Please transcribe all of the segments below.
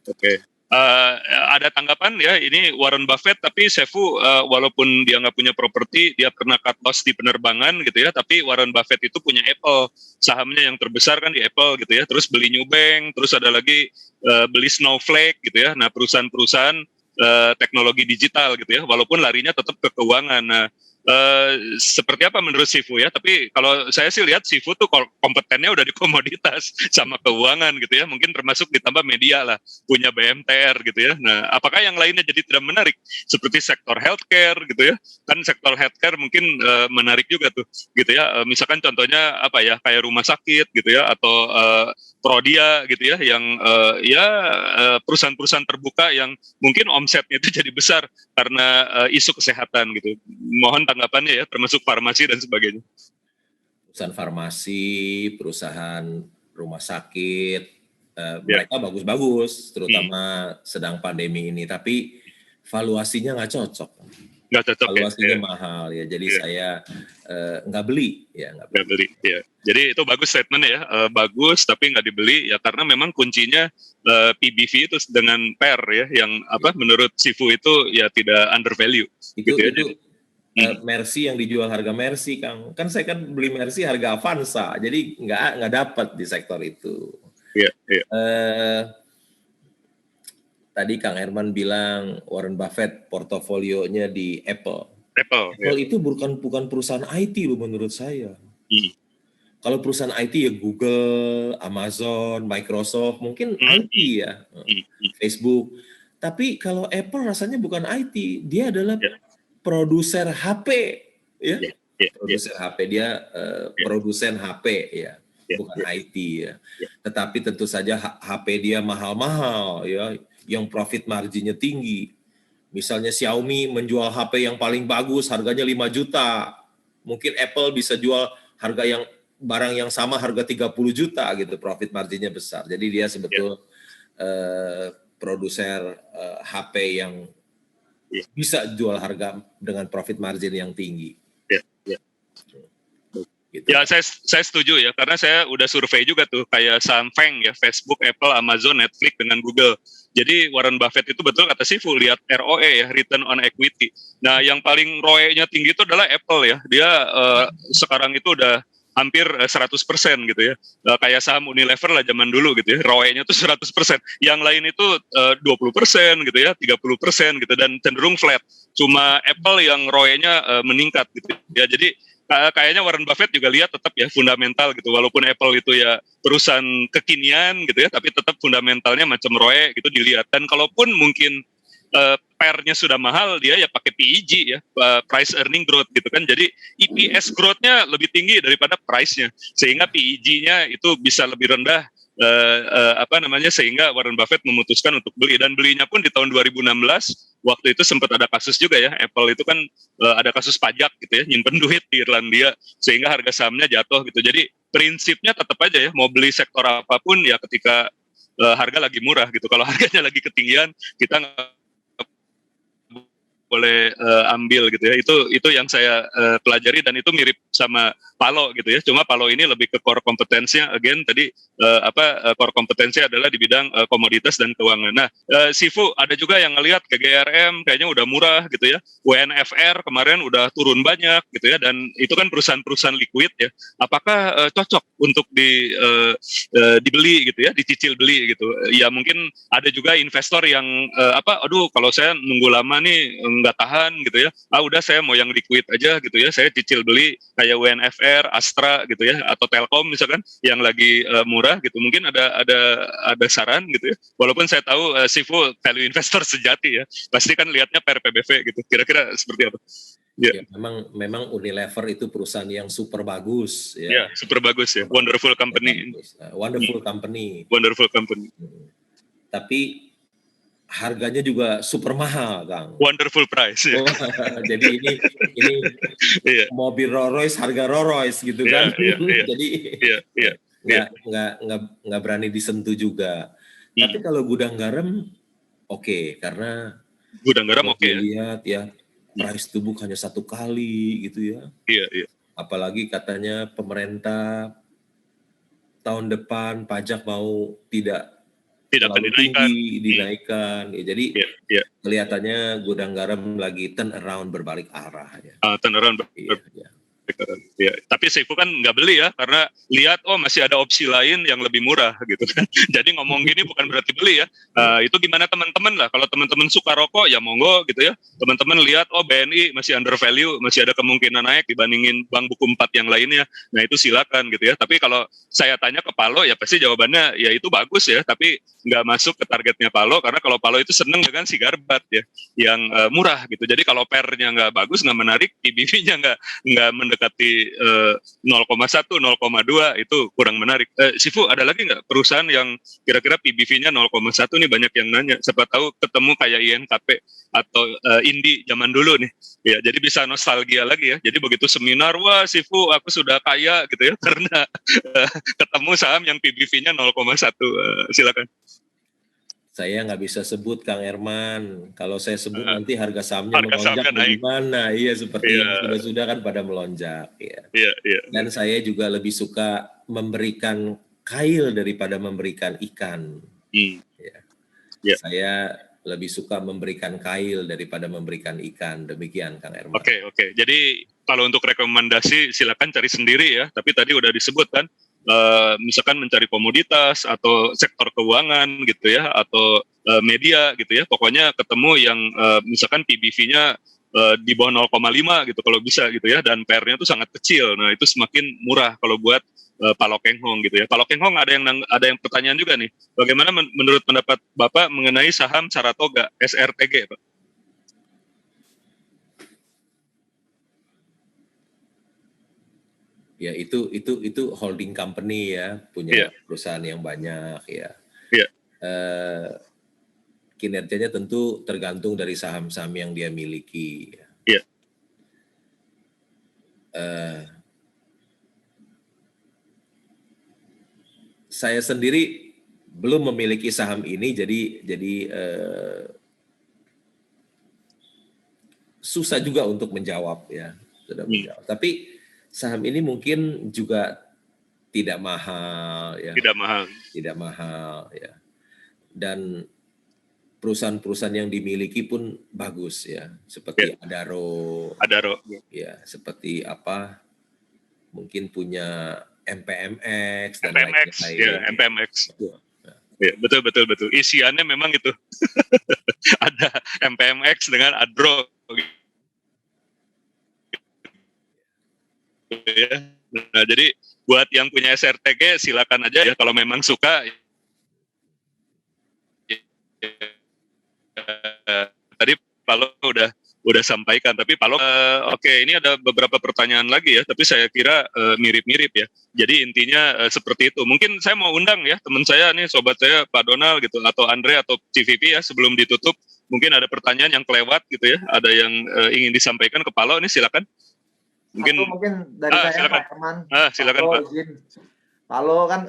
Oke. Ada tanggapan ya, ini Warren Buffett, tapi Sefu walaupun dia nggak punya properti, dia pernah cut loss di penerbangan gitu ya, tapi Warren Buffett itu punya Apple, sahamnya yang terbesar kan di Apple gitu ya, terus beli Nubank, terus ada lagi beli Snowflake gitu ya, nah perusahaan-perusahaan teknologi digital gitu ya, walaupun larinya tetap ke keuangan. Nah, seperti apa menurut Sifu ya? Tapi kalau saya sih lihat Sifu tuh kompetennya udah di komoditas sama keuangan gitu ya. Mungkin termasuk ditambah media lah, punya BMTR gitu ya. Nah, apakah yang lainnya jadi tidak menarik? Seperti sektor healthcare gitu ya. Kan sektor healthcare mungkin menarik juga tuh gitu ya. Misalkan contohnya apa ya, kayak rumah sakit gitu ya, atau Prodia gitu ya, yang perusahaan-perusahaan terbuka yang mungkin omsetnya itu jadi besar karena isu kesehatan gitu. Mohon tanggapannya ya, termasuk farmasi dan sebagainya. Perusahaan farmasi, perusahaan rumah sakit, mereka bagus-bagus, terutama sedang pandemi ini. Tapi valuasinya nggak cocok. Nggak cocok valuasinya ya. mahal ya. Jadi saya nggak beli ya. Nggak beli ya. Jadi itu bagus statement ya, bagus tapi nggak dibeli ya karena memang kuncinya PBV itu dengan PER ya, yang apa menurut Sifu itu ya tidak undervalue. Itu gitu ya. Mercy yang dijual harga Mercy, Kang. Kan saya kan beli Mercy harga Avanza, jadi nggak dapat di sektor itu. Iya. Tadi Kang Herman bilang Warren Buffett portofolionya di Apple. Apple itu bukan perusahaan IT loh menurut saya. Kalau perusahaan IT ya Google, Amazon, Microsoft, mungkin IT ya, Facebook. Tapi kalau Apple rasanya bukan IT, dia adalah produser HP, ya. Produser HP, dia produsen HP ya, bukan IT ya. Tetapi tentu saja HP dia mahal-mahal ya, yang profit marginnya tinggi. Misalnya Xiaomi menjual HP yang paling bagus, harganya 5 juta. Mungkin Apple bisa jual harga yang barang yang sama harga 30 juta gitu, profit marginnya besar. Jadi dia sebetulnya produser HP yang bisa jual harga dengan profit margin yang tinggi. Gitu. Ya, saya setuju ya, karena saya udah survei juga tuh, kayak saham FANG ya, Facebook, Apple, Amazon, Netflix dengan Google. Jadi Warren Buffett itu betul kata Sifu, lihat ROE ya, return on equity. Nah, yang paling ROE-nya tinggi itu adalah Apple ya. Dia sekarang itu udah hampir 100% gitu ya. Kayak saham Unilever lah zaman dulu gitu ya, ROE-nya tuh 100%. Yang lain itu 20% gitu ya, 30% gitu, dan cenderung flat. Cuma Apple yang ROE-nya meningkat gitu ya. Jadi kayaknya Warren Buffett juga lihat tetap ya fundamental gitu, walaupun Apple itu ya perusahaan kekinian gitu ya, tapi tetap fundamentalnya macam ROE gitu dilihat. Dan kalaupun mungkin PER-nya sudah mahal, dia ya pakai PEG ya, price earning growth gitu kan. Jadi EPS growth-nya lebih tinggi daripada price-nya, sehingga PEG-nya itu bisa lebih rendah. Sehingga Warren Buffett memutuskan untuk beli, dan belinya pun di tahun 2016. Waktu itu sempat ada kasus juga ya, Apple itu kan ada kasus pajak gitu ya, nyimpen duit di Irlandia sehingga harga sahamnya jatuh gitu. Jadi prinsipnya tetap aja ya, mau beli sektor apapun ya ketika harga lagi murah gitu. Kalau harganya lagi ketinggian, kita nggak boleh ambil gitu ya. Itu yang saya pelajari, dan itu mirip sama Palo gitu ya. Cuma Palo ini lebih ke core kompetensinya, again tadi core kompetensi adalah di bidang komoditas dan keuangan. Nah, Sifu ada juga yang ngelihat KGRM kayaknya udah murah gitu ya. WNFR kemarin udah turun banyak gitu ya, dan itu kan perusahaan-perusahaan liquid ya. Apakah cocok untuk dibeli gitu ya, dicicil beli gitu? Ya mungkin ada juga investor yang aduh kalau saya nunggu lama nih nggak tahan gitu ya, udah saya mau yang liquid aja gitu ya, saya cicil beli kayak WNFR, Astra gitu ya, atau Telkom misalkan yang lagi murah gitu. Mungkin ada saran gitu ya, walaupun saya tahu Sifu value investor sejati ya, pasti kan lihatnya per PBV gitu, kira-kira seperti apa? Ya, memang Unilever itu perusahaan yang super bagus ya. Ya, super bagus ya, wonderful company. Wonderful company. Wonderful company. Tapi harganya juga super mahal, Kang. Wonderful price ya. Jadi ini mobil Rolls Royce harga Rolls Royce gitu kan. Jadi nggak berani disentuh juga. Tapi kalau gudang garam oke, karena gudang garam oke. Lihat ya, price tubuh hanya 1 kali gitu ya. Iya. Apalagi katanya pemerintah tahun depan pajak mau tidak tidak akan terlalu dinaikkan. tinggi, dinaikkan. Ya, jadi Ya. kelihatannya gudang garam lagi turn around, berbalik arah. Ya. Turn around. Ya. Ya, tapi Seifu kan nggak beli ya, karena lihat masih ada opsi lain yang lebih murah gitu kan. Jadi ngomong gini bukan berarti beli ya. Itu gimana teman-teman lah. Kalau teman-teman suka rokok ya monggo gitu ya. Teman-teman lihat BNI masih under value, masih ada kemungkinan naik dibandingin bank buku 4 yang lainnya. Nah itu silakan gitu ya. Tapi kalau saya tanya ke Palo ya pasti jawabannya ya itu bagus ya. Tapi nggak masuk ke targetnya Palo, karena kalau Palo itu seneng dengan Sigarbat ya, yang murah gitu. Jadi kalau pernya nggak bagus, nggak menarik, PBV-nya nggak mendekati 0,1, 0,2 itu kurang menarik. Sifu, ada lagi nggak perusahaan yang kira-kira PBV-nya 0,1 nih, banyak yang nanya. Siapa tahu ketemu kayak INKP atau Indi zaman dulu nih. Ya, jadi bisa nostalgia lagi ya. Jadi begitu seminar, wah Sifu aku sudah kaya gitu ya karena ketemu saham yang PBV-nya 0,1. Silakan. Saya nggak bisa sebut Kang Herman. Kalau saya sebut nanti harga sahamnya Harga melonjak sahamnya naik. bagaimana? Iya, seperti yang sudah-sudah kan pada melonjak. Ya. Dan saya juga lebih suka memberikan kail daripada memberikan ikan. Ya. Saya lebih suka memberikan kail daripada memberikan ikan. Demikian Kang Herman. Oke. Jadi kalau untuk rekomendasi silakan cari sendiri ya. Tapi tadi udah disebut kan, misalkan mencari komoditas atau sektor keuangan gitu ya, atau media gitu ya. Pokoknya ketemu yang misalkan PBV-nya di bawah 0,5 gitu kalau bisa gitu ya, dan PR-nya itu sangat kecil. Nah itu semakin murah kalau buat Palo Keng Hong gitu ya. Palo Keng Hong ada yang pertanyaan juga nih. Bagaimana menurut pendapat Bapak mengenai saham Saratoga SRTG, Pak? Ya itu holding company ya, punya perusahaan yang banyak ya. Kinerjanya tentu tergantung dari saham-saham yang dia miliki. Saya sendiri belum memiliki saham ini, jadi susah juga untuk menjawab ya. Tapi saham ini mungkin juga tidak mahal ya. Tidak mahal ya. Dan perusahaan-perusahaan yang dimiliki pun bagus ya, seperti Adaro. Ya, seperti apa? Mungkin punya MPMX dan lain-lain. MPMX. Ya, betul. Isiannya memang itu. Ada MPMX dengan Adro. Nah, jadi buat yang punya SRTG silakan aja ya kalau memang suka. Tadi Palo udah sampaikan, tapi Palo oke, ini ada beberapa pertanyaan lagi ya, tapi saya kira mirip-mirip ya. Jadi intinya seperti itu. Mungkin saya mau undang ya teman saya nih, sobat saya Pak Donald gitu, atau Andre atau CVP ya, sebelum ditutup mungkin ada pertanyaan yang kelewat gitu ya, ada yang ingin disampaikan ke Palo, ini silakan. Mungkin dari saya silakan. Pak Herman. Silakan Pak. Palo kan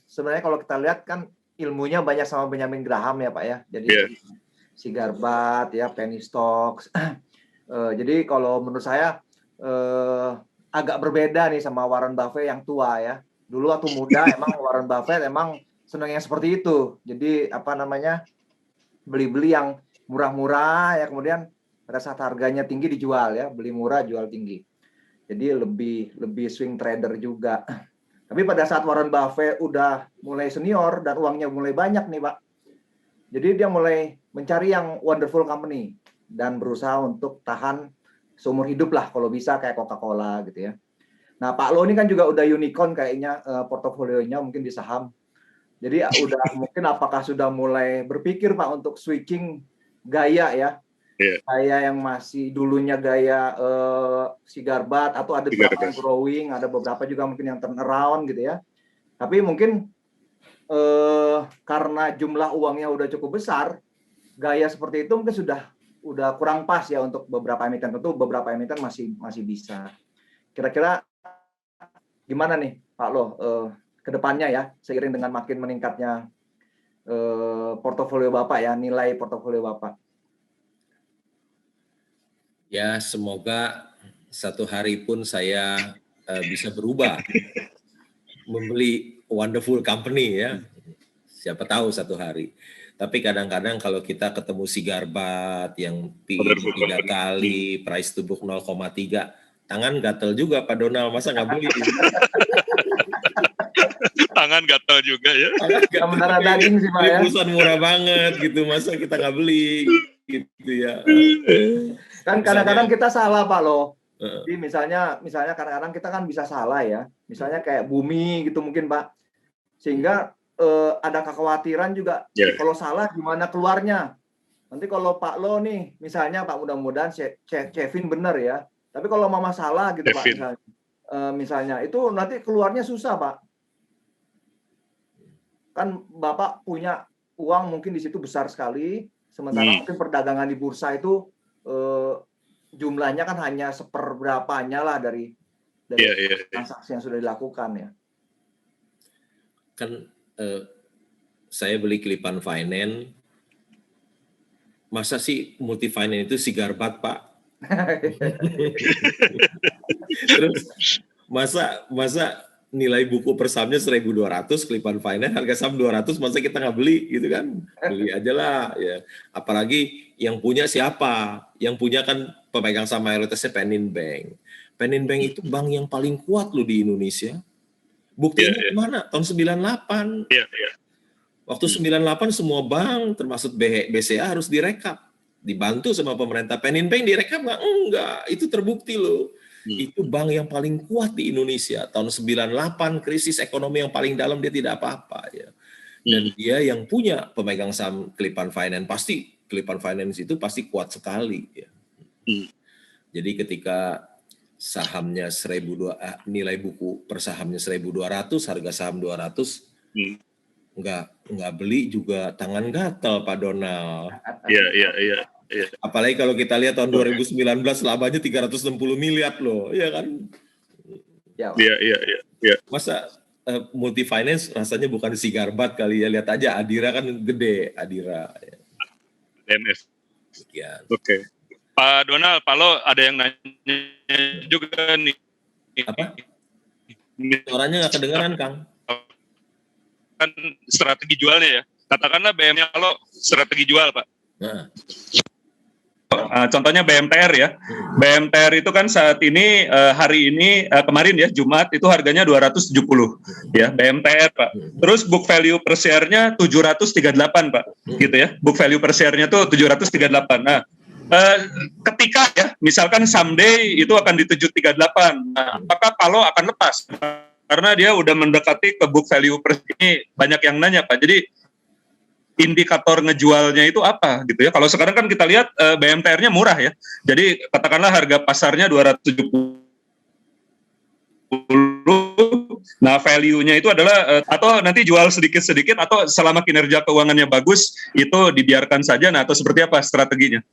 sebenarnya kalau kita lihat kan ilmunya banyak sama Benjamin Graham ya Pak ya. Jadi Sigarbat ya, penny stocks. Jadi kalau menurut saya agak berbeda nih sama Warren Buffett yang tua ya. Dulu waktu muda emang Warren Buffett emang senang yang seperti itu. Jadi beli-beli yang murah-murah ya, kemudian pada saat harganya tinggi dijual ya, beli murah jual tinggi. Jadi lebih swing trader juga. Tapi pada saat Warren Buffett udah mulai senior dan uangnya mulai banyak nih Pak, jadi dia mulai mencari yang wonderful company dan berusaha untuk tahan seumur hidup lah kalau bisa, kayak Coca-Cola gitu ya. Nah Pak Lo ini kan juga udah unicorn kayaknya portofolionya mungkin di saham. Jadi mungkin apakah sudah mulai berpikir Pak untuk switching gaya ya? Gaya yang masih dulunya gaya Sigarbat, atau ada beberapa yang growing, ada beberapa juga mungkin yang turn around gitu ya. Tapi mungkin karena jumlah uangnya udah cukup besar, gaya seperti itu mungkin udah kurang pas ya untuk beberapa emiten. Tentu beberapa emiten masih bisa. Kira-kira gimana nih Pak Lo ke depannya ya, seiring dengan makin meningkatnya portofolio Bapak ya, nilai portofolio Bapak? Ya, semoga satu hari pun saya bisa berubah, membeli wonderful company ya. Siapa tahu satu hari. Tapi kadang-kadang kalau kita ketemu si Garbat yang PI 3 kali, price to book 0,3, tangan gatel juga Pak Donald, masa nggak beli? Tangan gatel juga ya. Mendarah daging sih Pak ya. Perusahaan murah banget gitu, masa kita nggak beli gitu ya. Kan kadang-kadang kita salah Pak loh. Jadi misalnya kadang-kadang kita kan bisa salah ya. Misalnya kayak bumi gitu mungkin Pak. Sehingga ada kekhawatiran juga kalau salah gimana keluarnya. Nanti kalau Pak Lo nih misalnya Pak, mudah-mudahan Kevin benar ya. Tapi kalau Mama salah gitu Kevin. Pak misalnya itu nanti keluarnya susah Pak. Kan Bapak punya uang mungkin di situ besar sekali, sementara mungkin perdagangan di bursa itu jumlahnya kan hanya seperberapanya lah dari transaksi yang sudah dilakukan ya. Kan saya beli Klipan Finance, masa sih multi finance itu si Garbat Pak? Terus masa nilai buku per sahamnya 1.200, Klipan Finance harga saham 200, masa kita nggak beli gitu kan? Beli aja lah ya. Apalagi yang punya siapa? Yang punya kan pemegang saham mayoritasnya Penin Bank. Penin Bank itu bank yang paling kuat loh di Indonesia. Buktinya kemana? Tahun 98. Waktu 98 semua bank termasuk BCA harus direkap. Dibantu sama pemerintah. Penin Bank direkap nggak? Enggak. Itu terbukti loh. Itu bank yang paling kuat di Indonesia. Tahun 98 krisis ekonomi yang paling dalam dia tidak apa-apa ya. Dan dia yang punya pemegang saham Klipan Finance, pasti Klipan Finance itu pasti kuat sekali ya. Jadi ketika sahamnya nilai buku per sahamnya 1.200, harga saham 200, nggak beli juga tangan gatel Pak Donald. Iya. Apalagi kalau kita lihat tahun 2019 labanya 360 miliar loh, ya kan? Iya. Masa multi finance rasanya bukan si Garbat kali ya, lihat aja Adira kan gede, Adira. DMF. Sekian. Oke. Pak Donald, Pak Lo ada yang nanya juga nih. Apa? Suaranya nggak kedengeran, Kang. Kan strategi jualnya ya. Katakanlah BM-nya Lo strategi jual, Pak. Contohnya BMTR ya. BMTR itu kan saat ini hari ini kemarin ya Jumat itu harganya 270 ya BMTR Pak. Terus book value per share-nya 738 Pak. Gitu ya. Book value per share-nya tuh 738. Nah, ketika ya misalkan someday itu akan di 738. Nah, apakah Palo akan lepas? Karena dia udah mendekati ke book value per ini banyak yang nanya Pak. Jadi indikator ngejualnya itu apa gitu ya. Kalau sekarang kan kita lihat BMTR-nya murah ya. Jadi katakanlah harga pasarnya 270. Nah, value-nya itu adalah atau nanti jual sedikit-sedikit atau selama kinerja keuangannya bagus itu dibiarkan saja. Nah, atau seperti apa strateginya?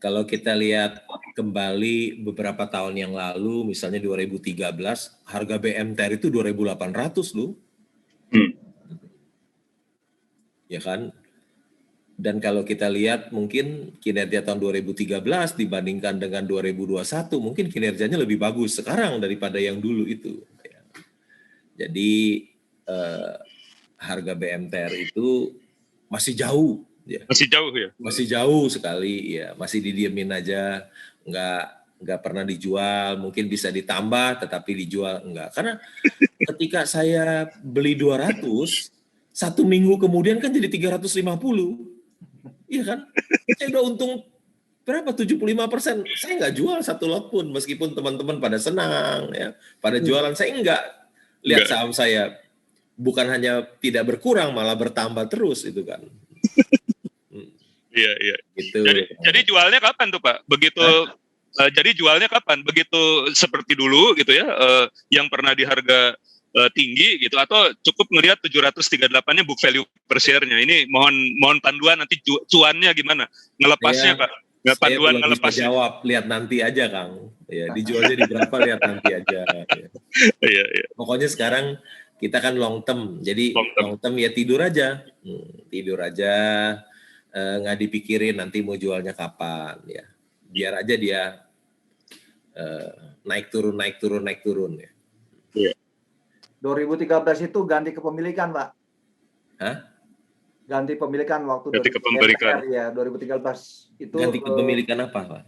Kalau kita lihat kembali beberapa tahun yang lalu, misalnya 2013, harga BMTR itu 2.800 loh. Ya kan? Dan kalau kita lihat mungkin kinerja tahun 2013 dibandingkan dengan 2021 mungkin kinerjanya lebih bagus sekarang daripada yang dulu itu. Jadi harga BMTR itu masih jauh. Ya. Masih jauh ya? Masih jauh sekali ya, masih didiemin aja, nggak pernah dijual, mungkin bisa ditambah tetapi dijual enggak. Karena ketika saya beli 200, 1 minggu kemudian kan jadi 350. Iya kan? Saya udah untung berapa? 75%. Saya nggak jual satu lot pun, meskipun teman-teman pada senang, ya, pada jualan. Saya enggak. Lihat saham saya, bukan hanya tidak berkurang, malah bertambah terus itu kan. Iya. Gitu. Jadi jualnya kapan tuh Pak? Begitu. Jadi jualnya kapan? Begitu seperti dulu gitu ya, yang pernah di harga tinggi gitu, atau cukup ngelihat 738-nya book value per share-nya. Ini mohon panduan nanti cuannya gimana? Ngelepasnya Pak? Nggak panduan ngelepasnya. Jawab, lihat nanti aja Kang. Ya, dijualnya di berapa lihat nanti aja. Ya. Iya. Pokoknya sekarang kita kan long term. Jadi long term ya tidur aja. Tidur aja, nggak dipikirin nanti mau jualnya kapan ya. Biar aja dia naik turun ya. Iya. 2013 itu ganti kepemilikan, Pak. Hah? Ganti pemilikan waktu Ganti 2000 kepemilikan. MPR ya 2013 itu Ganti kepemilikan apa, Pak?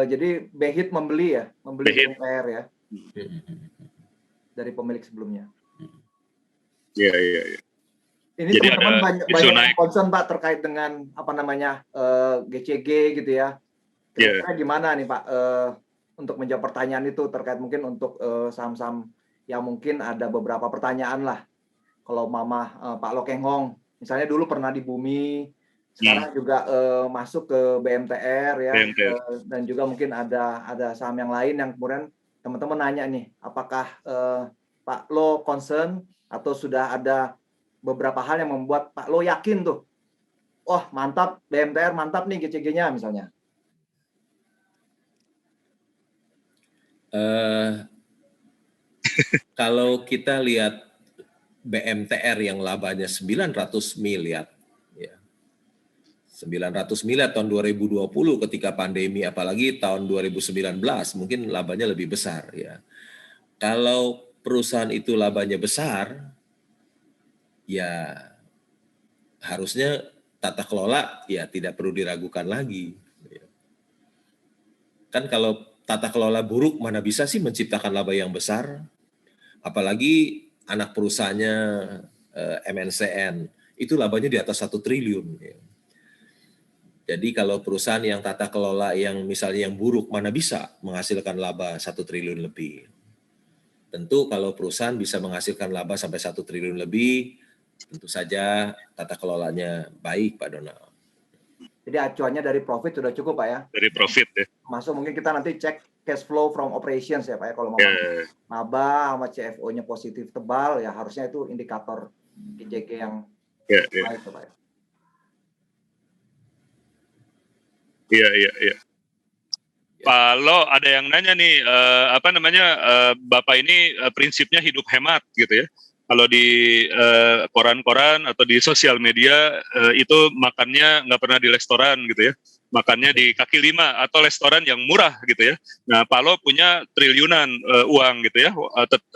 jadi BHIT membeli BHIT. MPR ya dari pemilik sebelumnya. Iya. Ini Jadi teman-teman ada banyak isu yang naik. concern Pak terkait dengan GCG gitu ya. Kira-kira gimana nih Pak untuk menjawab pertanyaan itu terkait mungkin untuk saham-saham yang mungkin ada beberapa pertanyaan lah. Kalau Pak Lo Keng Hong, misalnya dulu pernah di Bumi, sekarang juga masuk ke BMTR ya, dan juga mungkin ada saham yang lain yang kemudian teman-teman nanya nih, apakah Pak Lo concern atau sudah ada beberapa hal yang membuat Pak Lo yakin tuh, wah mantap BMTR mantap nih GCG-nya misalnya. Kalau kita lihat BMTR yang labanya 900 miliar, ya. 900 miliar tahun 2020 ketika pandemi, apalagi tahun 2019 mungkin labanya lebih besar ya. Kalau perusahaan itu labanya besar, ya harusnya tata kelola ya tidak perlu diragukan lagi. Kan kalau tata kelola buruk mana bisa sih menciptakan laba yang besar? Apalagi anak perusahaannya MNCN, itu labanya di atas 1 triliun. Ya. Jadi kalau perusahaan yang tata kelola yang misalnya yang buruk, mana bisa menghasilkan laba 1 triliun lebih. Tentu kalau perusahaan bisa menghasilkan laba sampai 1 triliun lebih, tentu saja tata kelolanya baik, Pak Donald. Jadi acuannya dari profit sudah cukup Pak ya? Dari profit ya. Masuk mungkin kita nanti cek cash flow from operations ya Pak ya, kalau mau laba sama CFO-nya positif tebal ya harusnya itu indikator GCG yang baik Pak ya. Iya. Pak Lo ada yang nanya nih, Bapak ini prinsipnya hidup hemat gitu ya. Kalau di koran-koran atau di sosial media itu makannya nggak pernah di restoran gitu ya. Makannya di kaki lima atau restoran yang murah gitu ya. Nah, Pak Lo punya triliunan uang gitu ya.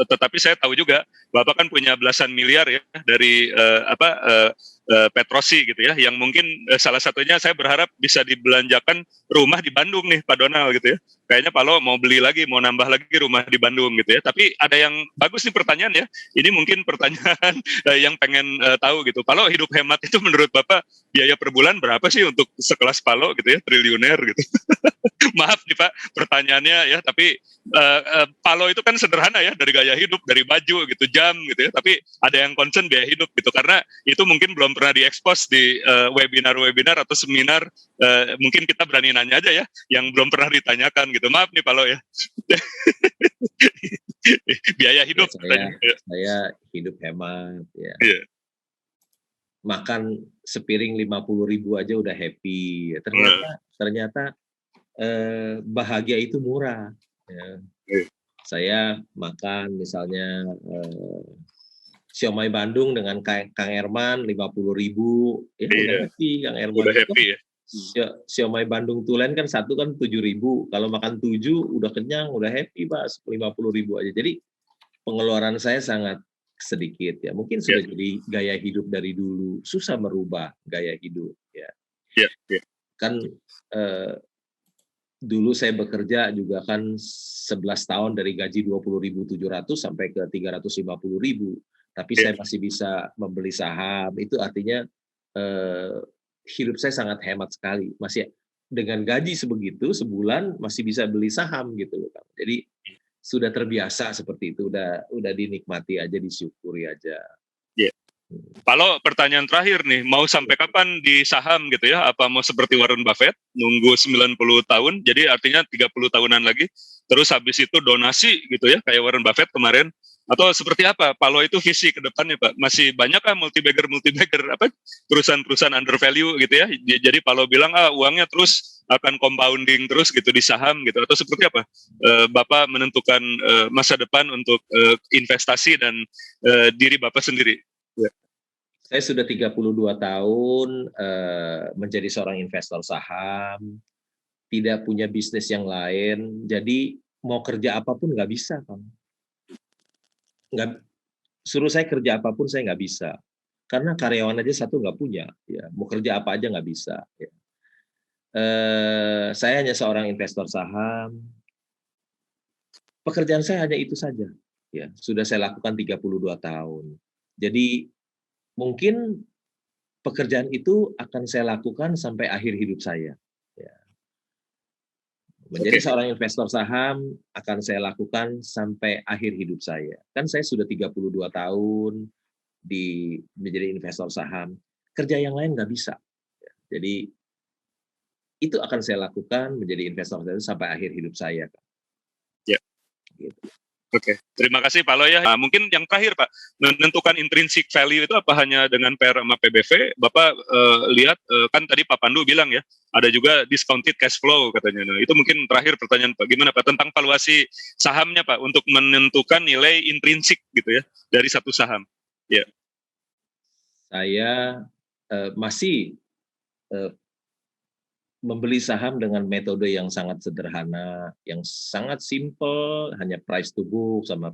Tetapi saya tahu juga Bapak kan punya belasan miliar ya dari Petrosi gitu ya. Yang mungkin salah satunya saya berharap bisa dibelanjakan rumah di Bandung nih Pak Donald gitu ya. Kayaknya Pak Lo mau beli lagi, mau nambah lagi rumah di Bandung gitu ya. Tapi ada yang bagus nih pertanyaan ya. Ini mungkin pertanyaan yang pengen tahu gitu. Pak Lo hidup hemat itu menurut Bapak biaya per bulan berapa sih untuk sekelas Pak Lo gitu ya, triliuner gitu. Maaf nih Pak pertanyaannya ya, tapi Pak Lo itu kan sederhana ya, dari gaya hidup, dari baju gitu, jam gitu ya. Tapi ada yang concern biaya hidup gitu, karena itu mungkin belum pernah diekspos di webinar-webinar atau seminar. Mungkin kita berani nanya aja ya, yang belum pernah ditanyakan gitu. Maaf nih Pak Lo ya. Biaya hidup. Ya, saya hidup hemat ya. Yeah. Makan sepiring 50.000 aja udah happy. Ternyata bahagia itu murah. Ya. Saya makan misalnya siomay Bandung dengan Kang Herman 50.000, ya udah happy Kang Herman. Udah happy ya. Siomay Bandung Tulen kan satu kan 7.000. Kalau makan 7 udah kenyang, udah happy Pak, 50.000 aja. Jadi pengeluaran saya sangat sedikit ya. Mungkin sudah jadi gaya hidup dari dulu, susah merubah gaya hidup ya. Kan dulu saya bekerja juga kan 11 tahun dari gaji 20.700 sampai ke 350.000. Tapi saya masih bisa membeli saham. Itu artinya hidup saya sangat hemat sekali. Masih dengan gaji sebegitu sebulan masih bisa beli saham gitu loh, Kang. Jadi sudah terbiasa seperti itu, udah dinikmati aja, disyukuri aja. Pak Lo, pertanyaan terakhir nih, mau sampai kapan di saham gitu ya? Apa mau seperti Warren Buffett, nunggu 90 tahun, jadi artinya 30 tahunan lagi, terus habis itu donasi gitu ya, kayak Warren Buffett kemarin, atau seperti apa? Pak Lo itu visi ke depannya Pak? Masih banyak kan multi-bagger, perusahaan-perusahaan under value gitu ya? Jadi Pak Lo bilang, uangnya terus akan compounding terus gitu di saham gitu, atau seperti apa? Bapak menentukan masa depan untuk investasi dan diri Bapak sendiri. Saya sudah 32 tahun menjadi seorang investor saham, tidak punya bisnis yang lain, jadi mau kerja apapun nggak bisa, Kang. Suruh saya kerja apapun saya nggak bisa. karena karyawan aja satu nggak punya, ya mau kerja apa aja nggak bisa. Ya. Saya hanya seorang investor saham. Pekerjaan saya hanya itu saja. Ya, sudah saya lakukan 32 tahun. Jadi mungkin pekerjaan itu akan saya lakukan sampai akhir hidup saya. Ya. Menjadi seorang investor saham akan saya lakukan sampai akhir hidup saya. Kan saya sudah 32 tahun menjadi investor saham. Kerja yang lain nggak bisa. Ya. Jadi itu akan saya lakukan menjadi investor sampai akhir hidup saya. Ya. Gitu. Oke, terima kasih Pak Loy ya. Nah, mungkin yang terakhir Pak, menentukan intrinsic value itu apa hanya dengan PR sama PBV? Bapak lihat kan tadi Pak Pandu bilang ya, ada juga discounted cash flow katanya. Nah, itu mungkin terakhir pertanyaan Pak, gimana Pak tentang valuasi sahamnya Pak untuk menentukan nilai intrinsik gitu ya dari satu saham? Ya. Saya masih membeli saham dengan metode yang sangat sederhana, yang sangat simple, hanya price to book sama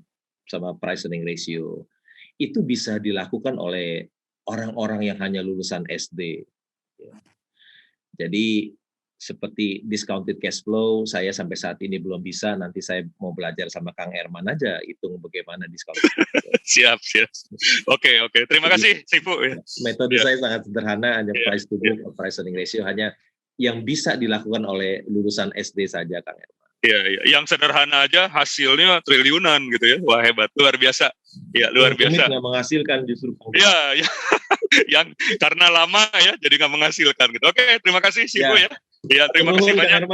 price earning ratio. Itu bisa dilakukan oleh orang-orang yang hanya lulusan SD. Jadi seperti discounted cash flow, saya sampai saat ini belum bisa. Nanti saya mau belajar sama Kang Herman aja hitung bagaimana discounted cash flow. Siap. Oke. Terima kasih, Sifu. Metode saya sangat sederhana, hanya price to book, price earning ratio, hanya yang bisa dilakukan oleh lulusan SD saja, Kang Herman. Iya. Yang sederhana aja hasilnya triliunan gitu ya. Wah, hebat, luar biasa. Ya, luar biasa. Nggak menghasilkan justru. Iya. Yang karena lama ya, jadi nggak menghasilkan gitu. Oke, terima kasih Sifu ya. Ya, terima kasih banyak.